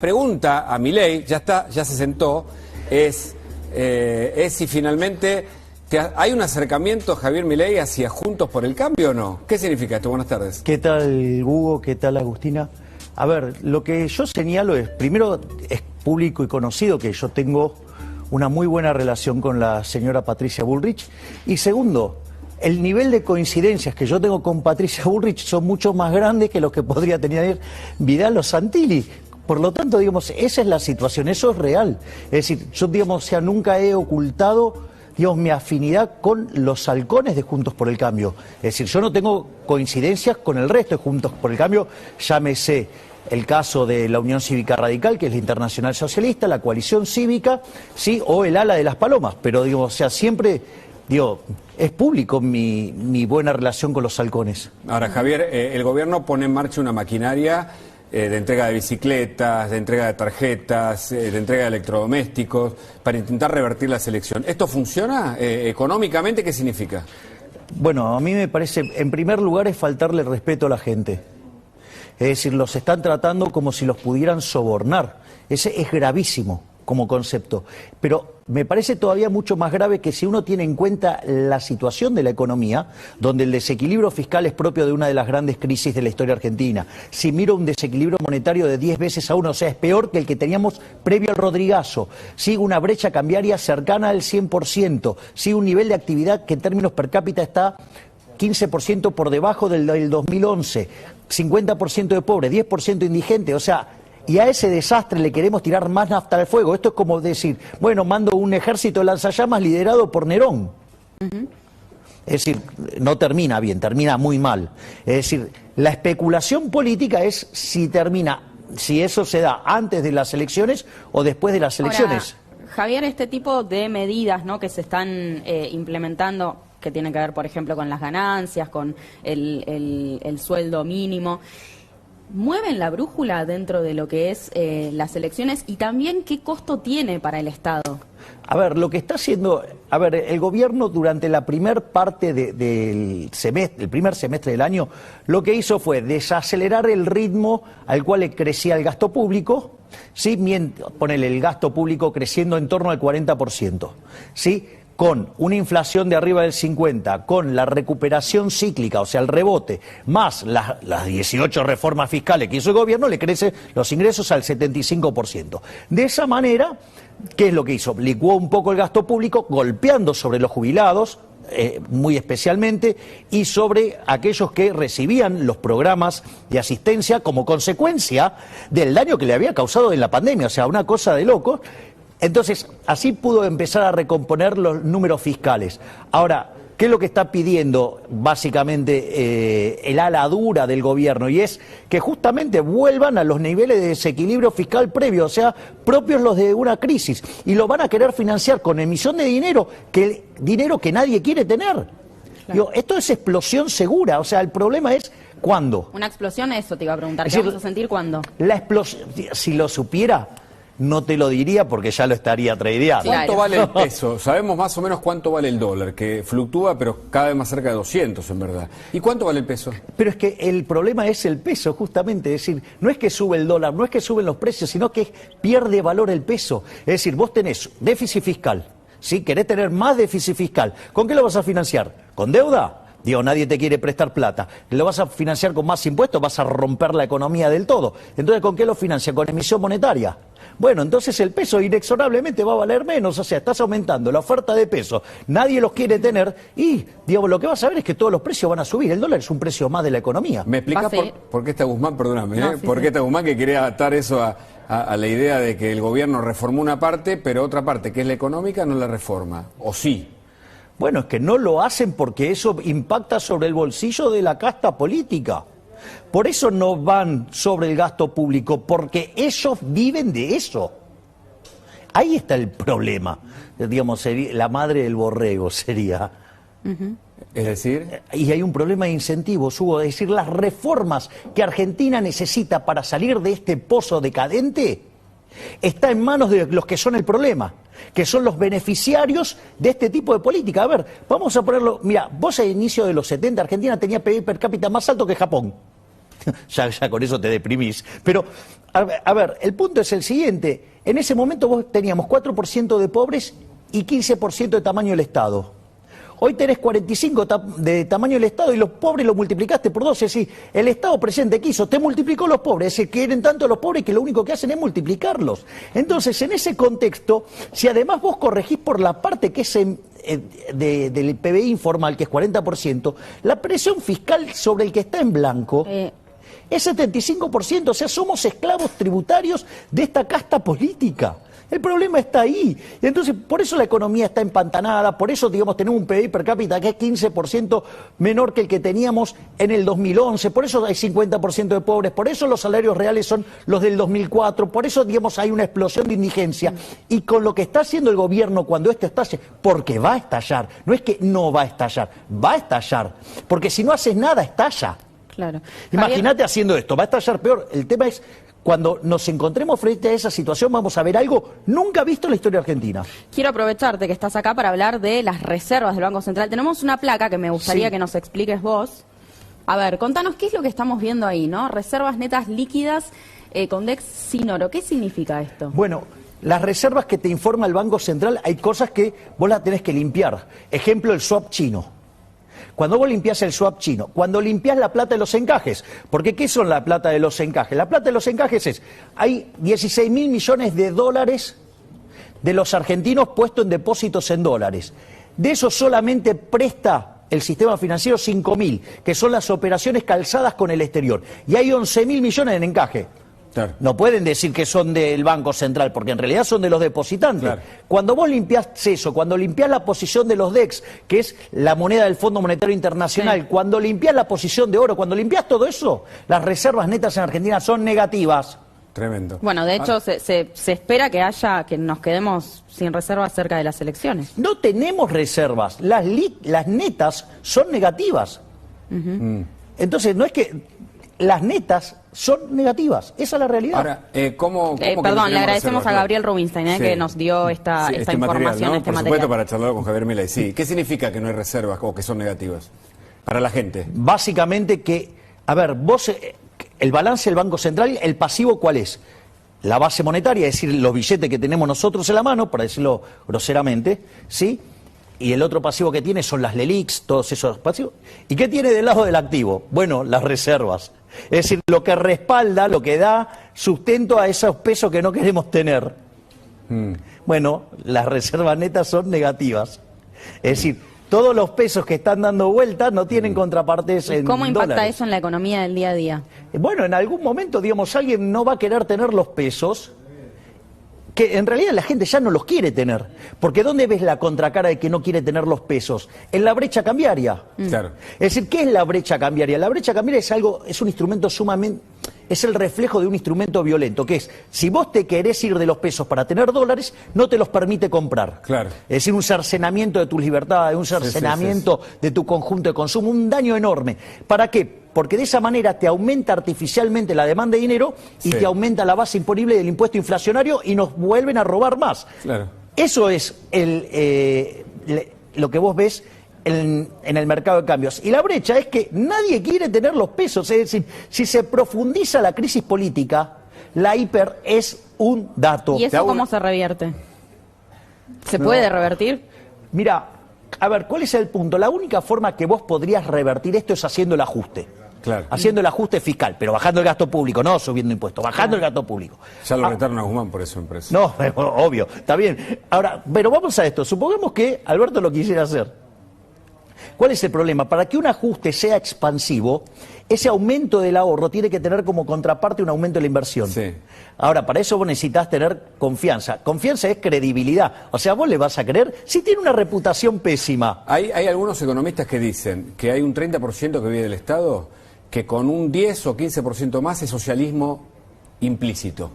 pregunta a Milei, ya se sentó, es si finalmente hay un acercamiento, Javier Milei, hacia Juntos por el Cambio o no. ¿Qué significa esto? Buenas tardes. ¿Qué tal, Hugo? ¿Qué tal, Agustina? A ver, lo que yo señalo es, primero, es público y conocido que yo tengo una muy buena relación con la señora Patricia Bullrich. Y segundo, el nivel de coincidencias que yo tengo con Patricia Bullrich son mucho más grandes que los que podría tener Vidal o Santilli. Por lo tanto, digamos, esa es la situación, eso es real. Es decir, yo, digamos, nunca he ocultado, digamos, mi afinidad con los halcones de Juntos por el Cambio. Es decir, yo no tengo coincidencias con el resto de Juntos por el Cambio, llámese el caso de la Unión Cívica Radical, que es la Internacional Socialista, la Coalición Cívica, sí, o el ala de las Palomas. Pero, digo, siempre, digo, es público mi buena relación con los halcones. Ahora, Javier, el gobierno pone en marcha una maquinaria de entrega de bicicletas, de entrega de tarjetas, de entrega de electrodomésticos, para intentar revertir la selección. ¿Esto funciona económicamente? ¿Qué significa? Bueno, a mí me parece, en primer lugar, es faltarle respeto a la gente. Es decir, los están tratando como si los pudieran sobornar. Ese es gravísimo como concepto. Pero me parece todavía mucho más grave que si uno tiene en cuenta la situación de la economía, donde el desequilibrio fiscal es propio de una de las grandes crisis de la historia argentina. Si miro un desequilibrio monetario de 10 veces a 1, o sea, es peor que el que teníamos previo al Rodrigazo. Sigue una brecha cambiaria cercana al 100%. Sigue un nivel de actividad que en términos per cápita está 15% por debajo del 2011. 50% de pobres, 10% indigente, o sea, y a ese desastre le queremos tirar más nafta al fuego. Esto es como decir, bueno, mando un ejército de lanzallamas liderado por Nerón. Es decir, no termina bien, termina muy mal. Es decir, la especulación política es si eso se da antes de las elecciones o después de las elecciones. Ahora, Javier, este tipo de medidas, ¿no?, que se están implementando, que tienen que ver, por ejemplo, con las ganancias, con el sueldo mínimo, ¿mueven la brújula dentro de lo que es las elecciones? Y también, ¿qué costo tiene para el Estado? A ver, lo que está haciendo, el gobierno durante la primer parte del semestre, el primer semestre del año, lo que hizo fue desacelerar el ritmo al cual crecía el gasto público, ¿sí? Ponele el gasto público creciendo en torno al 40%, ¿sí? Con una inflación de arriba del 50%, con la recuperación cíclica, o sea, el rebote, más las 18 reformas fiscales que hizo el gobierno, le crecen los ingresos al 75%. De esa manera, ¿qué es lo que hizo? Licuó un poco el gasto público, golpeando sobre los jubilados, muy especialmente, y sobre aquellos que recibían los programas de asistencia como consecuencia del daño que le había causado en la pandemia, o sea, una cosa de loco. Entonces, así pudo empezar a recomponer los números fiscales. Ahora, ¿qué es lo que está pidiendo básicamente el ala dura del gobierno? Y es que justamente vuelvan a los niveles de desequilibrio fiscal previo, o sea, propios los de una crisis. Y lo van a querer financiar con emisión de dinero que nadie quiere tener. Claro. Digo, esto es explosión segura, o sea, el problema es ¿cuándo? Una explosión, eso te iba a preguntar, ¿qué vamos a sentir cuándo? La explosión, si lo supiera, no te lo diría porque ya lo estaría tradeando. ¿Cuánto vale el peso? Sabemos más o menos cuánto vale el dólar, que fluctúa pero cada vez más cerca de 200 en verdad. ¿Y cuánto vale el peso? Pero es que el problema es el peso, justamente. Es decir, no es que sube el dólar, no es que suben los precios, sino que pierde valor el peso. Es decir, vos tenés déficit fiscal, ¿sí? Querés tener más déficit fiscal. ¿Con qué lo vas a financiar? ¿Con deuda? Digo, nadie te quiere prestar plata. ¿Lo vas a financiar con más impuestos? Vas a romper la economía del todo. Entonces, ¿con qué lo financia? Con emisión monetaria. Bueno, entonces el peso inexorablemente va a valer menos, o sea, estás aumentando la oferta de peso, nadie los quiere tener y, digamos, lo que vas a ver es que todos los precios van a subir, el dólar es un precio más de la economía. ¿Me explicás por qué está Guzmán, perdóname, por qué está Guzmán que quería atar eso a la idea de que el gobierno reformó una parte, pero otra parte, que es la económica, no la reforma, o sí? Bueno, es que no lo hacen porque eso impacta sobre el bolsillo de la casta política. Por eso no van sobre el gasto público, porque ellos viven de eso. Ahí está el problema. Digamos, la madre del borrego sería. Es decir, y hay un problema de incentivos, Hugo. Es decir, las reformas que Argentina necesita para salir de este pozo decadente está en manos de los que son el problema, que son los beneficiarios de este tipo de política. A ver, vamos a ponerlo. Mira, vos al inicio de los 70, Argentina tenía PIB per cápita más alto que Japón. ya con eso te deprimís. Pero, a ver, el punto es el siguiente. En ese momento vos teníamos 4% de pobres y 15% de tamaño del Estado. Hoy tenés 45 de tamaño del Estado y los pobres lo multiplicaste por 12. Es decir, el Estado presente que hizo, te multiplicó los pobres. Es decir, quieren tanto los pobres que lo único que hacen es multiplicarlos. Entonces, en ese contexto, si además vos corregís por la parte que es del PBI informal, que es 40%, la presión fiscal sobre el que está en blanco es 75%. O sea, somos esclavos tributarios de esta casta política. El problema está ahí. Y entonces, por eso la economía está empantanada, por eso, digamos, tenemos un PBI per cápita que es 15% menor que el que teníamos en el 2011, por eso hay 50% de pobres, por eso los salarios reales son los del 2004, por eso, digamos, hay una explosión de indigencia. Y con lo que está haciendo el gobierno cuando esto estalle, porque va a estallar, no es que no va a estallar, va a estallar, porque si no haces nada, estalla. Claro. Imagínate haciendo esto, va a estallar peor. El tema es, cuando nos encontremos frente a esa situación, vamos a ver algo nunca visto en la historia argentina. Quiero aprovecharte que estás acá para hablar de las reservas del Banco Central. Tenemos una placa que me gustaría que nos expliques vos. A ver, contanos qué es lo que estamos viendo ahí, ¿no? Reservas netas líquidas con DEX sin oro. ¿Qué significa esto? Bueno, las reservas que te informa el Banco Central, hay cosas que vos las tenés que limpiar. Ejemplo, el swap chino. Cuando vos limpiás el swap chino, cuando limpiás la plata de los encajes, porque ¿qué son la plata de los encajes? La plata de los encajes es, hay 16.000 millones de dólares de los argentinos puestos en depósitos en dólares. De eso solamente presta el sistema financiero 5.000, que son las operaciones calzadas con el exterior. Y hay 11.000 millones en encaje. Claro. No pueden decir que son del Banco Central, porque en realidad son de los depositantes. Claro. Cuando vos limpiás eso, cuando limpiás la posición de los DEX, que es la moneda del Fondo Monetario Internacional, cuando limpiás la posición de oro, cuando limpiás todo eso, las reservas netas en Argentina son negativas. Tremendo. Bueno, de hecho, se espera que nos quedemos sin reservas cerca de las elecciones. No tenemos reservas, las netas son negativas. Entonces, no es que... Las netas son negativas, esa es la realidad. Ahora, ¿cómo perdón, le agradecemos a Gabriel Rubinstein que nos dio esta información, material, ¿no? este Por material. supuesto, para charlarlo con Javier Milei. Sí. ¿Qué significa que no hay reservas o que son negativas para la gente? Básicamente que, a ver, vos, el balance del Banco Central, el pasivo, ¿cuál es? La base monetaria, es decir, los billetes que tenemos nosotros en la mano, para decirlo groseramente, ¿sí? Y el otro pasivo que tiene son las LELIQs, todos esos pasivos. ¿Y qué tiene del lado del activo? Bueno, las reservas. Es decir, lo que respalda, lo que da sustento a esos pesos que no queremos tener. Bueno, las reservas netas son negativas. Es decir, todos los pesos que están dando vueltas no tienen contrapartes en ¿Cómo impacta dólares. eso en la economía del día a día? Bueno, en algún momento, digamos, alguien no va a querer tener los pesos, que en realidad la gente ya no los quiere tener. Porque ¿dónde ves la contracara de que no quiere tener los pesos? En la brecha cambiaria. Claro. Es decir, ¿qué es la brecha cambiaria? La brecha cambiaria es un instrumento sumamente... Es el reflejo de un instrumento violento, que es, si vos te querés ir de los pesos para tener dólares, no te los permite comprar. Claro. Es decir, un cercenamiento de tus libertades, un cercenamiento de tu conjunto de consumo, un daño enorme. ¿Para qué? Porque de esa manera te aumenta artificialmente la demanda de dinero y te aumenta la base imponible del impuesto inflacionario y nos vuelven a robar más. Claro. Eso es lo que vos ves en el mercado de cambios. Y la brecha es que nadie quiere tener los pesos. Es decir, si se profundiza la crisis política, la hiper es un dato. ¿Y eso cómo se revierte? ¿Se puede revertir? Mira, a ver, ¿cuál es el punto? La única forma que vos podrías revertir esto es haciendo el ajuste. Claro. Haciendo el ajuste fiscal, pero bajando el gasto público, no subiendo impuestos, bajando el gasto público. Ya lo retaron a Guzmán por eso, empresa. No, obvio, está bien. Ahora, pero vamos a esto. Supongamos que Alberto lo quisiera hacer. ¿Cuál es el problema? Para que un ajuste sea expansivo, ese aumento del ahorro tiene que tener como contraparte un aumento de la inversión. Sí. Ahora, para eso vos necesitas tener confianza. Confianza es credibilidad. O sea, vos le vas a creer si tiene una reputación pésima. Hay algunos economistas que dicen que hay un 30% que vive del Estado, que con un 10 o 15% más es socialismo implícito.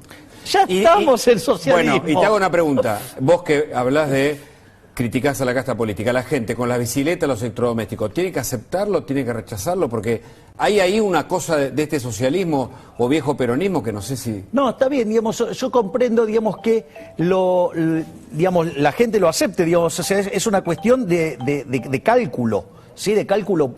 Ya estamos en socialismo. Bueno, y te hago una pregunta. Vos que hablás de... criticás a la casta política, la gente con las bicicletas, los electrodomésticos, ¿tiene que aceptarlo, tiene que rechazarlo? Porque hay ahí una cosa de este socialismo o viejo peronismo que no sé si... No, está bien, digamos, yo comprendo, digamos, que digamos, la gente lo acepte, digamos, o sea, es una cuestión de cálculo, ¿sí? De cálculo.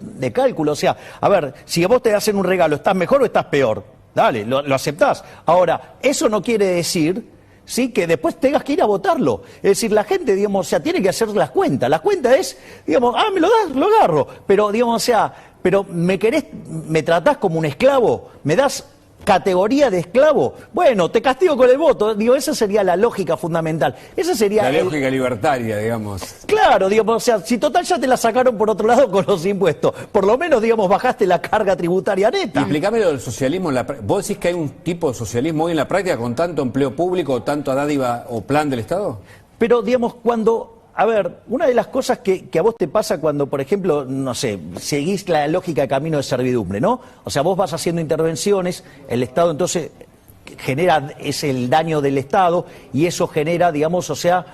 O sea, a ver, si a vos te hacen un regalo, ¿estás mejor o estás peor? Dale, lo aceptás. Ahora, eso no quiere decir, ¿sí?, que después tengas que ir a votarlo. Es decir, la gente, digamos, o sea, tiene que hacer las cuentas. La cuenta es, digamos, me lo das, lo agarro. Pero, digamos, o sea, pero me tratás como un esclavo, me das categoría de esclavo, bueno, te castigo con el voto. Digo, esa sería la lógica fundamental. Esa sería la lógica libertaria, digamos. Claro, digamos, o sea, si total ya te la sacaron por otro lado con los impuestos, por lo menos, digamos, bajaste la carga tributaria neta. Explícame lo del socialismo. ¿Vos decís que hay un tipo de socialismo hoy en la práctica con tanto empleo público, tanto dádiva o plan del Estado? Pero, digamos, a ver, una de las cosas que a vos te pasa cuando, por ejemplo, no sé, seguís la lógica de camino de servidumbre, ¿no? O sea, vos vas haciendo intervenciones, el Estado entonces es el daño del Estado y eso genera, digamos, o sea,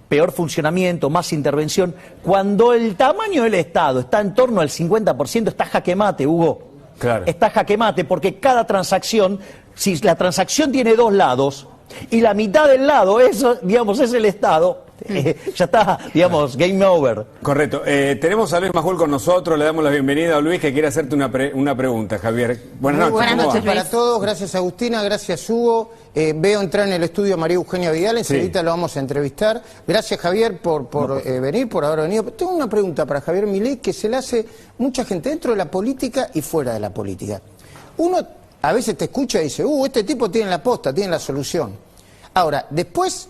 peor funcionamiento, más intervención. Cuando el tamaño del Estado está en torno al 50%, está jaque mate, Hugo. Claro. Está jaque mate porque cada transacción, si la transacción tiene dos lados y la mitad del lado, eso, digamos, es el Estado, ya está, digamos, game over. Correcto. Tenemos a Luis Majul con nosotros, le damos la bienvenida a Luis, que quiere hacerte una pregunta, Javier. Buenas noches. Buenas noches para todos, gracias Agustina, gracias Hugo. Veo entrar en el estudio a María Eugenia Vidal, enseguida lo vamos a entrevistar. Gracias Javier por venir, por haber venido. Tengo una pregunta para Javier Milei que se le hace mucha gente dentro de la política y fuera de la política. Uno a veces te escucha y dice, este tipo tiene la posta, tiene la solución. Ahora, después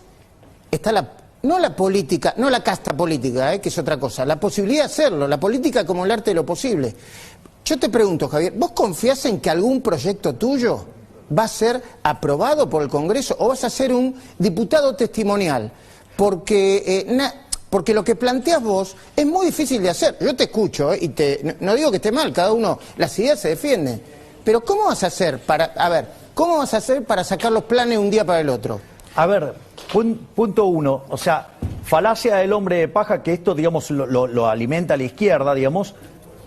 está no la política, no la casta política, que es otra cosa, la posibilidad de hacerlo, la política como el arte de lo posible. Yo te pregunto, Javier, ¿vos confías en que algún proyecto tuyo va a ser aprobado por el Congreso o vas a ser un diputado testimonial? Porque lo que planteas vos es muy difícil de hacer. Yo te escucho y no digo que esté mal, cada uno, las ideas se defienden. Pero ¿cómo vas a hacer para sacar los planes de un día para el otro? A ver, punto uno, o sea, falacia del hombre de paja, que esto, digamos, lo alimenta a la izquierda, digamos.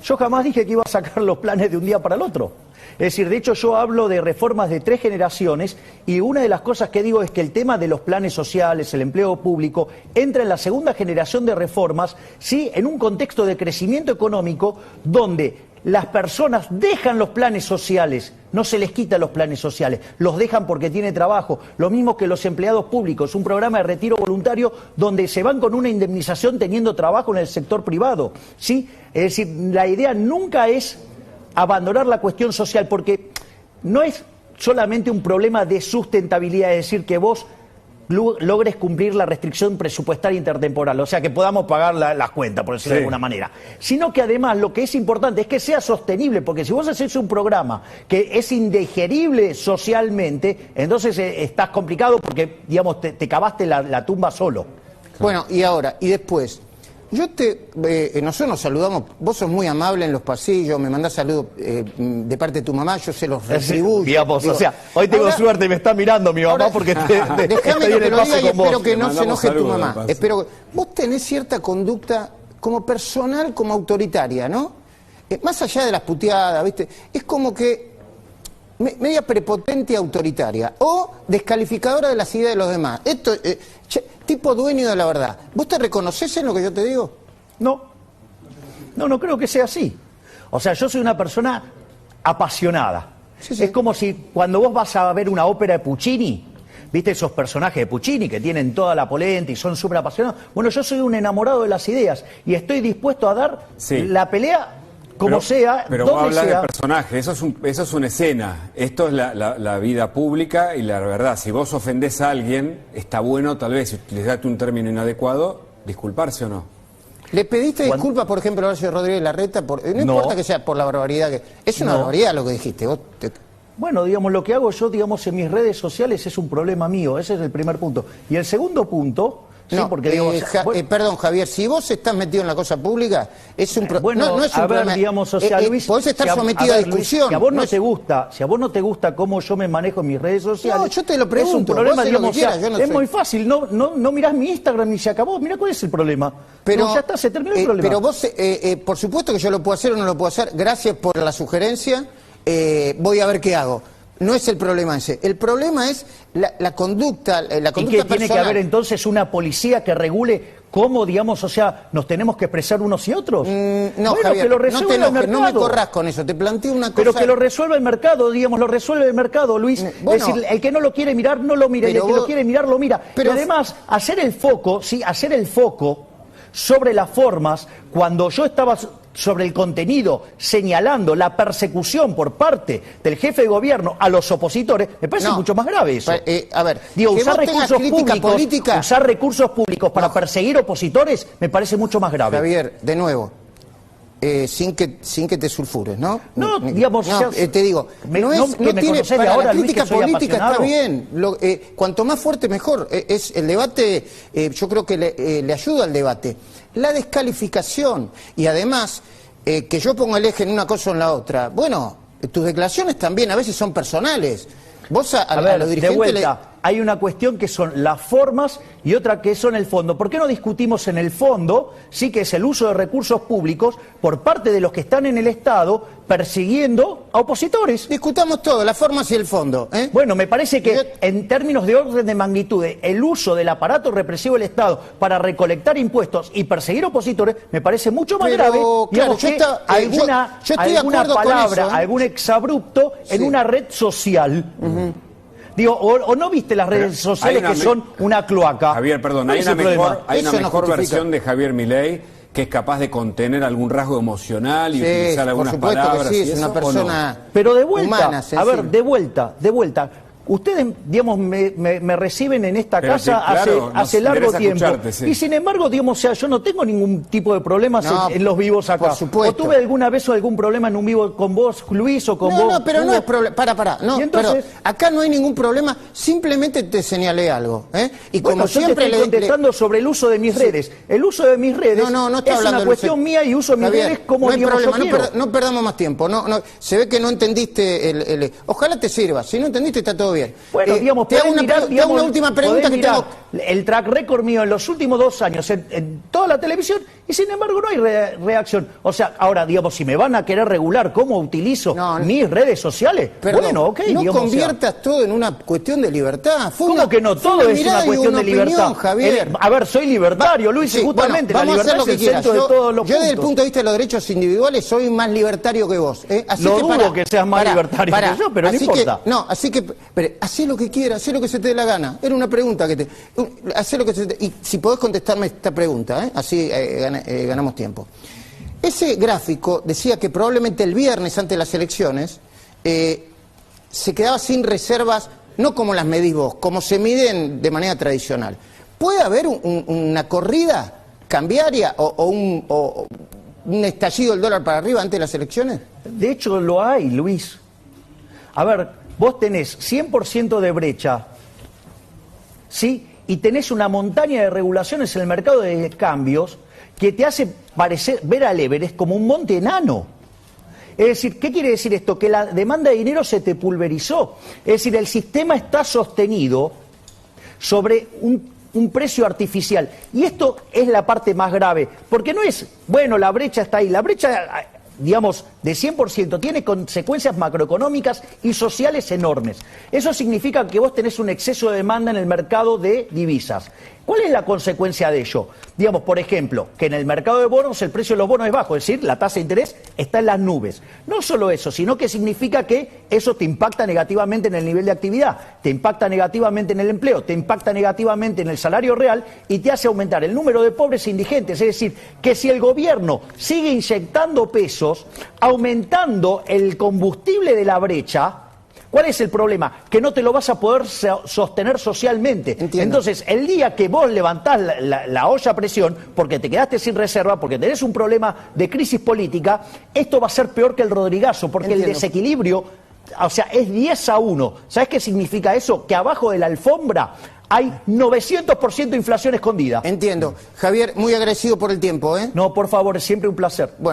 Yo jamás dije que iba a sacar los planes de un día para el otro. Es decir, de hecho yo hablo de reformas de 3 generaciones y una de las cosas que digo es que el tema de los planes sociales, el empleo público, entra en la segunda generación de reformas, sí, en un contexto de crecimiento económico donde las personas dejan los planes sociales, no se les quita los planes sociales, los dejan porque tiene trabajo, lo mismo que los empleados públicos, un programa de retiro voluntario donde se van con una indemnización teniendo trabajo en el sector privado, ¿sí? Es decir, la idea nunca es abandonar la cuestión social, porque no es solamente un problema de sustentabilidad, es decir, que vos logres cumplir la restricción presupuestaria intertemporal, o sea, que podamos pagar las cuentas, por decirlo de alguna manera, sino que además lo que es importante es que sea sostenible, porque si vos haces un programa que es indigerible socialmente, entonces estás complicado porque, digamos, te cavaste la tumba solo. Bueno, y después, nosotros nos saludamos, vos sos muy amable en los pasillos, me mandás saludos de parte de tu mamá, yo se los retribuyo. Digamos, o sea, hoy tengo suerte y me está mirando mi mamá porque déjame que te lo diga y espero que no se enoje tu mamá. Espero que vos tenés cierta conducta como personal, como autoritaria, ¿no? Más allá de las puteadas, ¿viste? Es como que media prepotente y autoritaria o descalificadora de las ideas de los demás. Esto tipo dueño de la verdad. ¿Vos te reconoces en lo que yo te digo? No creo que sea así. O sea, yo soy una persona apasionada. Sí. Es como si cuando vos vas a ver una ópera de Puccini, ¿viste esos personajes de Puccini que tienen toda la polenta y son súper apasionados? Bueno, yo soy un enamorado de las ideas y estoy dispuesto a dar la pelea como sea, pero vos hablas de personaje, eso es una escena, esto es la vida pública y la verdad, si vos ofendés a alguien, está bueno tal vez, si utilizaste un término inadecuado, disculparse o no. ¿Le pediste disculpas, por ejemplo, a Horacio Rodríguez Larreta? No importa que sea por la barbaridad, es una barbaridad lo que dijiste. Bueno, digamos, lo que hago yo, digamos, en mis redes sociales es un problema mío, ese es el primer punto. Y el segundo punto... Sí, porque, digamos, perdón, Javier, si vos estás metido en la cosa pública, es un problema. No es un problema. Digamos, o sea, Luis, podés estar sometido a discusión. Si a vos no te gusta cómo yo me manejo en mis redes sociales. No, yo te lo pregunto. Es un problema, digamos, es sé. muy fácil. No mirás mi Instagram y se acabó. Mirá cuál es el problema. Pero ya está, se terminó el problema. Pero vos, por supuesto que yo lo puedo hacer o no lo puedo hacer. Gracias por la sugerencia. Voy a ver qué hago. no es el problema ese. El problema es la conducta, la conducta ¿Y qué? personal. ¿Tiene que haber entonces una policía que regule cómo, digamos, o sea, nos tenemos que expresar unos y otros? No, bueno, Javier, que lo no te resuelva el enojes, mercado. no me corras con eso. Te planteo una cosa... Pero que lo resuelva el mercado, digamos, lo resuelve el mercado, Luis. Bueno, es decir, el que no lo quiere mirar, no lo mira, y el que lo quiere mirar, lo mira. Pero, y además, hacer el foco sobre las formas, cuando yo estaba sobre el contenido, señalando la persecución por parte del jefe de gobierno a los opositores, me parece mucho más grave eso. A ver, digo, usar usar recursos públicos para perseguir opositores me parece mucho más grave. Javier, de nuevo, sin que te sulfures, ¿no? No, digamos, te digo, la crítica política está bien. Cuanto más fuerte mejor. Es el debate, yo creo que le ayuda al debate. La descalificación y además que yo pongo el eje en una cosa o en la otra. Bueno, tus declaraciones también a veces son personales. Vos a los dirigentes... De vuelta, hay una cuestión que son las formas y otra que son el fondo. ¿Por qué no discutimos en el fondo, sí, que es el uso de recursos públicos por parte de los que están en el Estado persiguiendo a opositores? Discutamos todo, las formas y el fondo. Bueno, me parece que en términos de orden de magnitud, el uso del aparato represivo del Estado para recolectar impuestos y perseguir opositores me parece mucho más grave, digamos, que alguna palabra, algún exabrupto en una red social. Digo, o no viste las redes sociales que son una cloaca. Javier, perdón, hay una mejor versión de Javier Milei que es capaz de contener algún rasgo emocional y utilizar algunas palabras. Sí, es una persona no. Pero de vuelta, humana, a ver, de vuelta. Ustedes, digamos, me reciben en esta casa hace largo tiempo. Sí. Y sin embargo, digamos, o sea, yo no tengo ningún tipo de problemas en los vivos acá. Por supuesto. ¿O tuve alguna vez algún problema en un vivo con vos, Luis, o con vos? No, pero no es problema. Para. No, entonces, pero acá no hay ningún problema. Simplemente te señalé algo. Y como siempre estoy contestando sobre el uso de mis redes. El uso de mis redes es una cuestión mía y uso mis redes como yo quiero. No perdamos más tiempo. Se ve que no entendiste. Ojalá te sirva. Si no entendiste, está todo bien. Bueno, digamos, te hago una última pregunta que tengo. El track record mío en los últimos 2 años en toda la televisión y sin embargo no hay reacción. O sea, ahora, digamos, si me van a querer regular cómo utilizo mis redes sociales, bueno, ok. No conviertas todo en una cuestión de libertad. ¿Cómo que no? Todo es una cuestión de libertad. Javier. A ver, soy libertario, Luis, y justamente la libertad es el centro de todos los puntos. Yo desde el punto de vista de los derechos individuales soy más libertario que vos. Lo dudo que seas más libertario que yo, pero no importa. Así que hacé lo que quieras, hacé lo que se te dé la gana. Era una pregunta que hacé lo que se te... Y si podés contestarme esta pregunta, así ganamos tiempo. Ese gráfico decía que probablemente el viernes ante las elecciones se quedaba sin reservas, no como las medís vos, como se miden de manera tradicional. ¿Puede haber una corrida cambiaria o un estallido del dólar para arriba ante las elecciones? De hecho lo hay, Luis. A ver, vos tenés 100% de brecha, ¿sí? Y tenés una montaña de regulaciones en el mercado de cambios que te hace ver al Everest como un monte enano. Es decir, ¿qué quiere decir esto? Que la demanda de dinero se te pulverizó. Es decir, el sistema está sostenido sobre un precio artificial. Y esto es la parte más grave, porque no es, bueno, la brecha está ahí. La brecha, digamos, de 100% tiene consecuencias macroeconómicas y sociales enormes. Eso significa que vos tenés un exceso de demanda en el mercado de divisas. ¿Cuál es la consecuencia de ello? Digamos, por ejemplo, que en el mercado de bonos el precio de los bonos es bajo, es decir, la tasa de interés está en las nubes. No solo eso, sino que significa que eso te impacta negativamente en el nivel de actividad, te impacta negativamente en el empleo, te impacta negativamente en el salario real y te hace aumentar el número de pobres e indigentes. Es decir, que si el gobierno sigue inyectando pesos, aumentando el combustible de la brecha, ¿cuál es el problema? Que no te lo vas a poder sostener socialmente. Entiendo. Entonces, el día que vos levantás la olla a presión, porque te quedaste sin reserva, porque tenés un problema de crisis política, esto va a ser peor que el Rodrigazo, porque el desequilibrio, o sea, es 10-1. ¿Sabés qué significa eso? Que abajo de la alfombra hay 900% de inflación escondida. Entiendo. Javier, muy agradecido por el tiempo, ¿eh? No, por favor, es siempre un placer. Bueno.